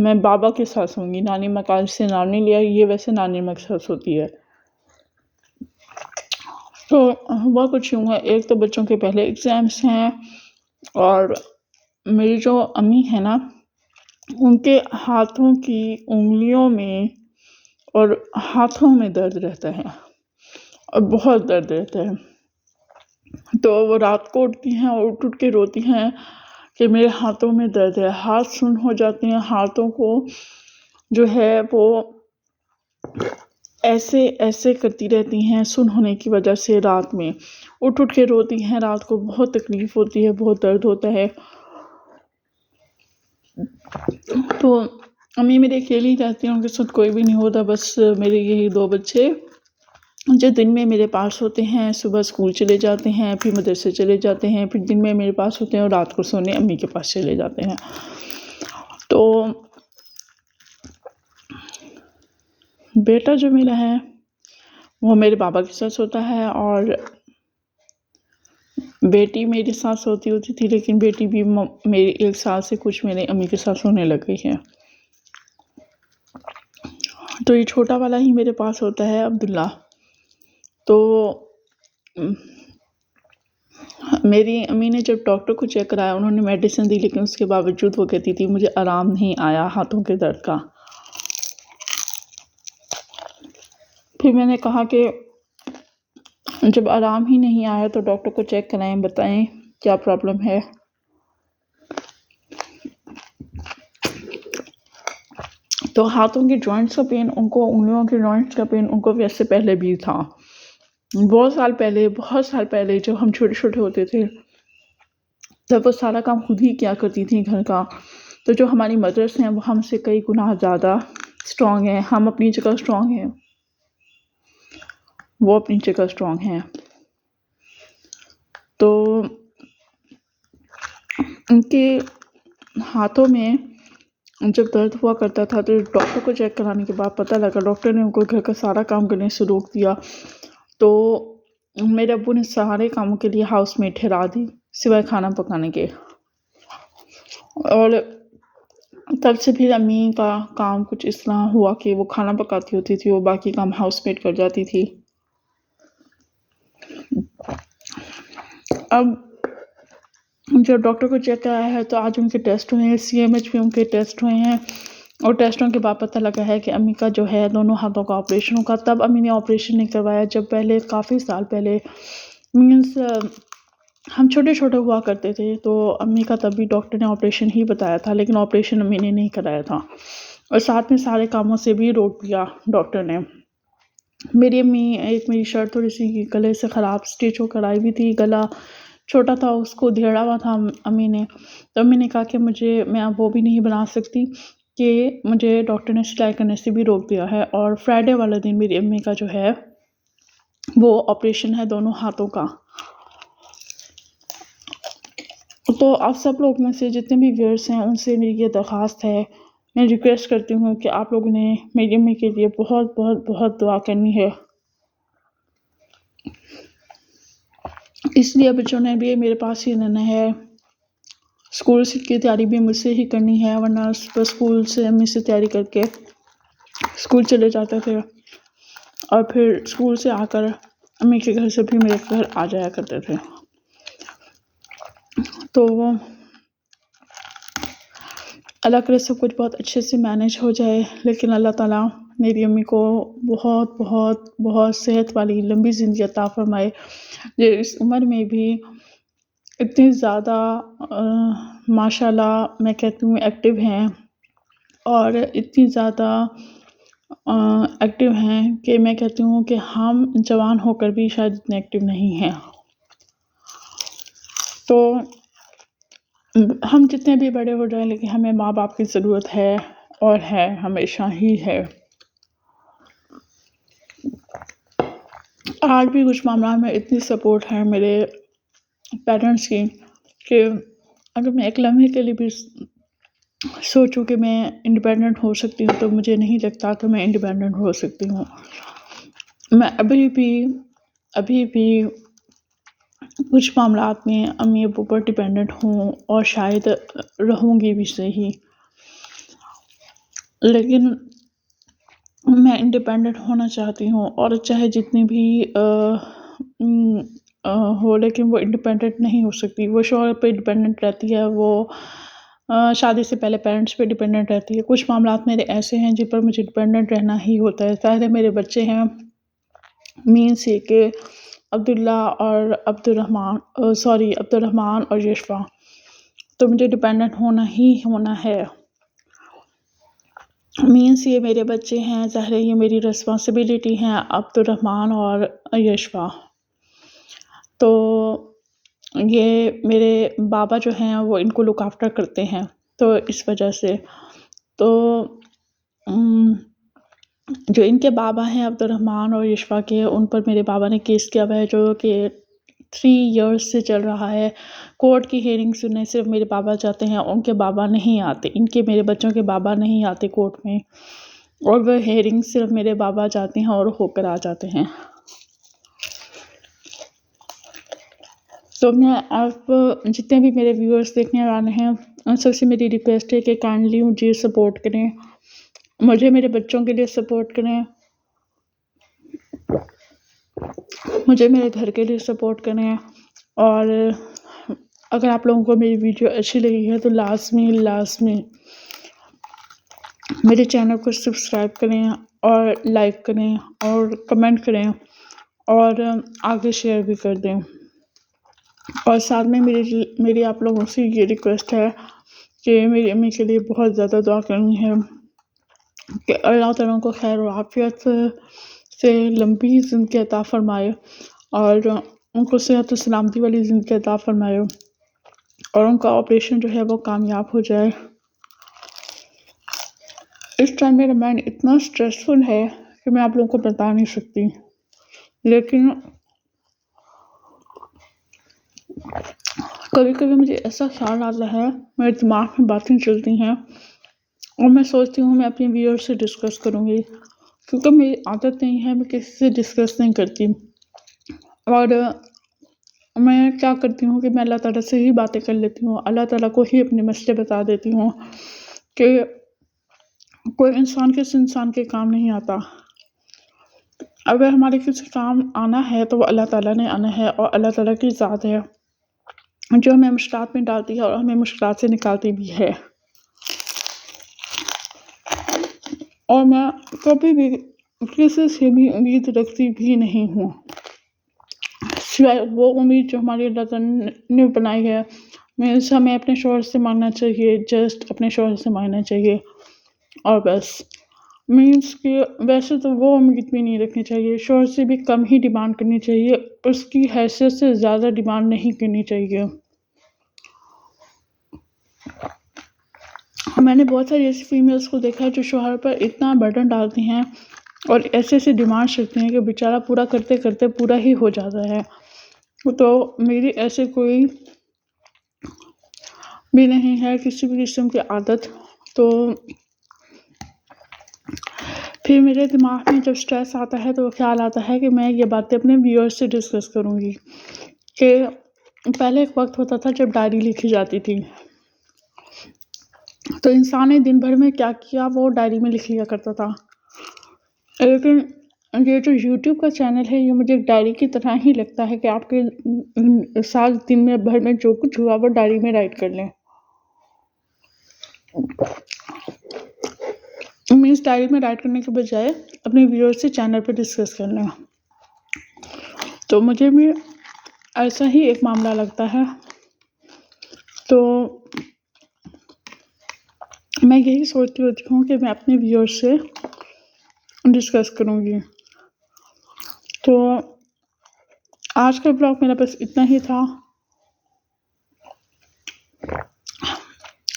میں بابا کے ساتھ ہوں گی، نانی ماں کا سے نام نہیں لیا، یہ ویسے نانی ماں کے ساتھ ہوتی ہے۔ تو ہوا کچھ یوں ہے، ایک تو بچوں کے پہلے ایگزامس ہیں، اور میری جو امی ہے نا، ان کے ہاتھوں کی انگلیوں میں اور ہاتھوں میں درد رہتا ہے، اور بہت درد رہتا ہے۔ تو وہ رات کو اٹھتی ہیں اور اٹھ کے روتی ہیں کہ میرے ہاتھوں میں درد ہے، ہاتھ سن ہو جاتے ہیں، ہاتھوں کو جو ہے وہ ایسے ایسے کرتی رہتی ہیں سن ہونے کی وجہ سے، رات میں اٹھ کے روتی ہیں، رات کو بہت تکلیف ہوتی ہے، بہت درد ہوتا ہے۔ تو امی میرے اکیلی رہتی ہیں، ان کے ساتھ کوئی بھی نہیں ہوتا، بس میرے یہی 2 بچے جو دن میں میرے پاس ہوتے ہیں، صبح اسکول چلے جاتے ہیں، پھر مدرسے چلے جاتے ہیں، پھر دن میں میرے پاس ہوتے ہیں، اور رات کو سونے امی کے پاس چلے جاتے ہیں۔ تو بیٹا جو میرا ہے وہ میرے بابا کے ساتھ سوتا ہے، اور بیٹی میرے ساتھ ہوتی تھی، لیکن بیٹی بھی میری 1 سال سے کچھ میرے امی کے ساتھ سونے لگ گئی ہے۔ تو یہ چھوٹا والا ہی میرے پاس ہوتا ہے، عبداللہ۔ تو میری امی نے جب ڈاکٹر کو چیک کرایا، انہوں نے میڈیسن دی، لیکن اس کے باوجود وہ کہتی تھی مجھے آرام نہیں آیا ہاتھوں کے درد کا۔ پھر میں نے کہا کہ جب آرام ہی نہیں آیا تو ڈاکٹر کو چیک کرائیں، بتائیں کیا پرابلم ہے۔ تو ہاتھوں کے جوائنٹس کا پین ان کو، انگلیوں کے جوائنٹس کا پین ان کو ویسے پہلے بھی تھا، بہت سال پہلے جب ہم چھوٹے چھوٹے ہوتے تھے، تب وہ سارا کام خود ہی کیا کرتی تھیں گھر کا۔ تو جو ہماری مدرس ہیں وہ ہم سے کئی گنا زیادہ اسٹرانگ ہیں، ہم اپنی جگہ اسٹرانگ ہیں، وہ اپنی جگہ اسٹرانگ ہیں۔ تو ان کے ہاتھوں میں جب درد ہوا کرتا تھا، تو ڈاکٹر کو چیک کرانے کے بعد پتہ لگا، ڈاکٹر نے ان کو گھر کا سارا کام کرنے سے روک دیا۔ تو میرے ابو نے سارے کاموں کے لیے ہاؤس میٹ ٹھہرا دی، سوائے کھانا پکانے کے۔ اور تب سے پھر امی کا کام کچھ اس طرح ہوا کہ وہ کھانا پکاتی ہوتی تھی، وہ باقی کام ہاؤس میٹ کر جاتی تھی۔ اب جو ڈاکٹر کو چیک کرایا ہے تو آج ان کے ٹیسٹ ہوئے ہیں، CMH پہ ان کے ٹیسٹ ہوئے ہیں، اور ٹیسٹوں کے بعد پتہ لگا ہے کہ امی کا جو ہے دونوں ہاتھوں کا آپریشن ہوگا۔ تب امی نے آپریشن نہیں کروایا جب پہلے، کافی سال پہلے، مینس ہم چھوٹے چھوٹے ہوا کرتے تھے، تو امی کا تب بھی ڈاکٹر نے آپریشن ہی بتایا تھا، لیکن آپریشن امی نے نہیں کرایا تھا، اور ساتھ میں سارے کاموں سے بھی روک دیا ڈاکٹر نے۔ میری امی، ایک میری شرٹ تھوڑی سی گلے سے خراب اسٹچ ہو کر آئی ہوئی تھی، گلا چھوٹا تھا، اس کو دھیڑا ہوا تھا امی نے، تو امی نے کہا کہ میں اب وہ بھی نہیں بنا سکتی، کہ مجھے ڈاکٹر نے سلائی کرنے سے بھی روک دیا ہے، اور فرائیڈے والا دن میری امی کا جو ہے وہ آپریشن ہے دونوں ہاتھوں کا۔ تو آپ سب لوگ میں سے جتنے بھی ویئرس ہیں، ان سے میری یہ درخواست ہے، میں ریکویسٹ کرتی ہوں کہ آپ لوگوں نے میری امی کے لیے بہت بہت بہت دعا کرنی ہے۔ اس لیے بچوں نے بھی میرے پاس ہی رہنا ہے، اسکول کی تیاری بھی مجھ سے ہی کرنی ہے، ورنہ اسکول سے امی سے تیاری کر کے اسکول چلے جاتے تھے، اور پھر اسکول سے آ کر امی کے گھر سے بھی میرے گھر آ جایا کرتے تھے۔ تو اللہ کرے سب کچھ بہت اچھے سے مینیج ہو جائے، لیکن اللہ تعالیٰ میری امی کو بہت بہت بہت صحت والی لمبی زندگی عطا فرمائے، جو اس عمر میں بھی اتنی زیادہ ماشاء اللہ میں کہتی ہوں ایکٹیو ہیں، اور اتنی زیادہ ایکٹیو ہیں کہ میں کہتی ہوں کہ ہم جوان ہو کر بھی شاید اتنے ایکٹیو نہیں ہیں۔ تو ہم جتنے بھی بڑے ہو جائیں، لیکن ہمیں ماں باپ کی ضرورت ہے، اور ہے، ہمیشہ ہی ہے۔ آج بھی کچھ معاملات میں اتنی سپورٹ ہے میرے پیرنٹس کی، کہ اگر میں ایک لمحے کے لیے بھی سوچوں کہ میں انڈیپینڈنٹ ہو سکتی ہوں، تو مجھے نہیں لگتا کہ میں انڈیپینڈنٹ ہو سکتی ہوں۔ میں ابھی بھی کچھ معاملات میں امی ابو پر ڈپینڈنٹ ہوں اور شاید رہوں گی بھی صحیح، لیکن میں انڈیپینڈنٹ ہونا چاہتی ہوں، اور چاہے جتنی بھی ہو، لیکن وہ انڈیپینڈنٹ نہیں ہو سکتی، وہ شوہر پہ ڈپینڈنٹ رہتی ہے، وہ شادی سے پہلے پیرنٹس پہ ڈپینڈنٹ رہتی ہے۔ کچھ معاملات میرے ایسے ہیں جن پر مجھے ڈپینڈنٹ رہنا ہی ہوتا ہے۔ ظاہر ہے میرے بچے ہیں، مینس یہ کہ عبداللہ اور عبد الرحمن اور یشفا، تو مجھے ڈپینڈنٹ ہونا ہی ہونا ہے۔ مینس یہ میرے بچے ہیں، ظاہر ہے یہ میری رسپانسبلٹی ہیں، عبد الرحمن اور یشفا۔ تو یہ میرے بابا جو ہیں وہ ان کو لک آفٹر کرتے ہیں، تو اس وجہ سے تو جو ان کے بابا ہیں عبد الرحمن اور یشفا کے، ان پر میرے بابا نے کیس کیا ہوا ہے جو کہ 3 ایئرس سے چل رہا ہے۔ کورٹ کی ہیئرنگ سننے صرف میرے بابا جاتے ہیں، ان کے بابا نہیں آتے، میرے بچوں کے بابا نہیں آتے کورٹ میں، اور وہ ہیئرنگ صرف میرے بابا جاتے ہیں اور ہو کر آ جاتے ہیں۔ تو میں آپ جتنے بھی میرے ویورز دیکھنے والے ہیں، ان سب سے میری ریکویسٹ ہے کہ کائنڈلی مجھے سپورٹ کریں، مجھے میرے بچوں کے لیے سپورٹ کریں، مجھے میرے گھر کے لیے سپورٹ کریں، اور اگر آپ لوگوں کو میری ویڈیو اچھی لگی ہے تو لازمی میرے چینل کو سبسکرائب کریں اور لائک کریں اور کمنٹ کریں اور آگے شیئر بھی کر دیں۔ اور ساتھ میں میری آپ لوگوں سے یہ ریکویسٹ ہے کہ میری امی کے لیے بہت زیادہ دعا کرنی ہے کہ اللہ تعالیٰ کو خیر و عافیت سے لمبی زندگی عطا فرمائے، اور ان کو صحت و سلامتی والی زندگی عطا فرمائے، اور ان کا آپریشن جو ہے وہ کامیاب ہو جائے۔ اس ٹائم میرا مائنڈ اتنا اسٹریسفل ہے کہ میں آپ لوگوں کو بتا نہیں سکتی، لیکن کبھی کبھی مجھے ایسا خیال آتا ہے، میرے دماغ میں باتیں چلتی ہیں، اور میں سوچتی ہوں میں اپنی ویور سے ڈسکس کروں گی، کیونکہ میری عادت نہیں ہے، میں کسی سے ڈسکس نہیں کرتی، اور میں کیا کرتی ہوں کہ میں اللہ تعالیٰ سے ہی باتیں کر لیتی ہوں، اللہ تعالیٰ کو ہی اپنے مسئلے بتا دیتی ہوں کہ کوئی انسان کس انسان کے کام نہیں آتا۔ اگر ہمارے کسی کام آنا ہے تو وہ اللہ تعالیٰ نے آنا ہے، اور اللہ تعالیٰ کی ذات ہے جو ہمیں مشکلات میں ڈالتی ہے اور ہمیں مشکلات سے نکالتی بھی ہے۔ اور میں کبھی بھی کسی سے بھی امید رکھتی بھی نہیں ہوں، سوائے وہ امید جو ہماری اللہ تعالیٰ نے بنائی ہے۔ ہمیں اپنے شوہر سے مانگنا چاہیے، جسٹ اپنے شوہر سے مانگنا چاہیے، اور بس مینس کہ ویسے تو وہ امید بھی نہیں رکھنی چاہیے، شوہر سے بھی کم ہی ڈیمانڈ کرنی چاہیے، اس کی حیثیت سے زیادہ ڈیمانڈ نہیں کرنی چاہیے۔ میں نے بہت ساری ایسی فیمیلز کو دیکھا ہے جو شوہر پر اتنا برڈن ڈالتی ہیں اور ایسے ڈیمانڈ رکھتی ہیں کہ بیچارہ پورا کرتے کرتے پورا ہی ہو جاتا ہے۔ تو میری ایسے کوئی بھی نہیں ہے کسی بھی قسم کی عادت، تو پھر میرے دماغ میں جب سٹریس آتا ہے تو خیال آتا ہے کہ میں یہ باتیں اپنے ویور سے ڈسکس کروں گی، کہ پہلے ایک وقت ہوتا تھا جب ڈائری لکھی جاتی تھی، تو انسان نے دن بھر میں کیا کیا وہ ڈائری میں لکھ لیا کرتا تھا، لیکن یہ جو یوٹیوب کا چینل ہے یہ مجھے ایک ڈائری کی طرح ہی لگتا ہے کہ آپ کے سال دن میں بھر میں جو کچھ ہوا وہ ڈائری میں رائٹ کر لیں، مینس ڈائری میں رائٹ کرنے کے بجائے اپنے ویور سے چینل پہ ڈسکس کر لیں۔ تو مجھے بھی ایسا ہی ایک معاملہ لگتا ہے، تو میں یہی سوچتی ہوتی ہوں کہ میں اپنے ویور سے ڈسکس کروں گی۔ تو آج کا بلاگ میرا بس اتنا ہی تھا۔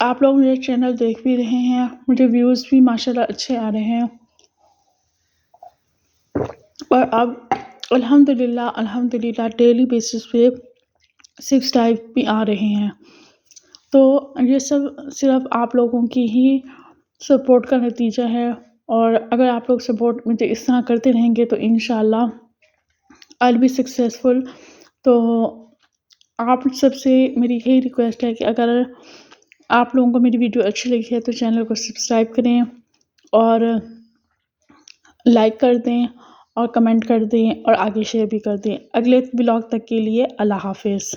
آپ لوگ میرے چینل دیکھ بھی رہے ہیں، مجھے ویوز بھی ماشاءاللہ اچھے آ رہے ہیں، اور اب الحمدللہ ڈیلی بیسس پہ 6 ٹائپ بھی آ رہے ہیں، تو یہ سب صرف آپ لوگوں کی ہی سپورٹ کا نتیجہ ہے، اور اگر آپ لوگ سپورٹ مجھے اس طرح کرتے رہیں گے تو انشاءاللہ I'll be successful۔ تو آپ سب سے میری یہی ریکویسٹ ہے کہ اگر آپ لوگوں کو میری ویڈیو اچھی لگی ہے تو چینل کو سبسکرائب کریں اور لائک کر دیں اور کمنٹ کر دیں اور آگے شیئر بھی کر دیں۔ اگلے بلاگ تک کے لیے اللہ حافظ۔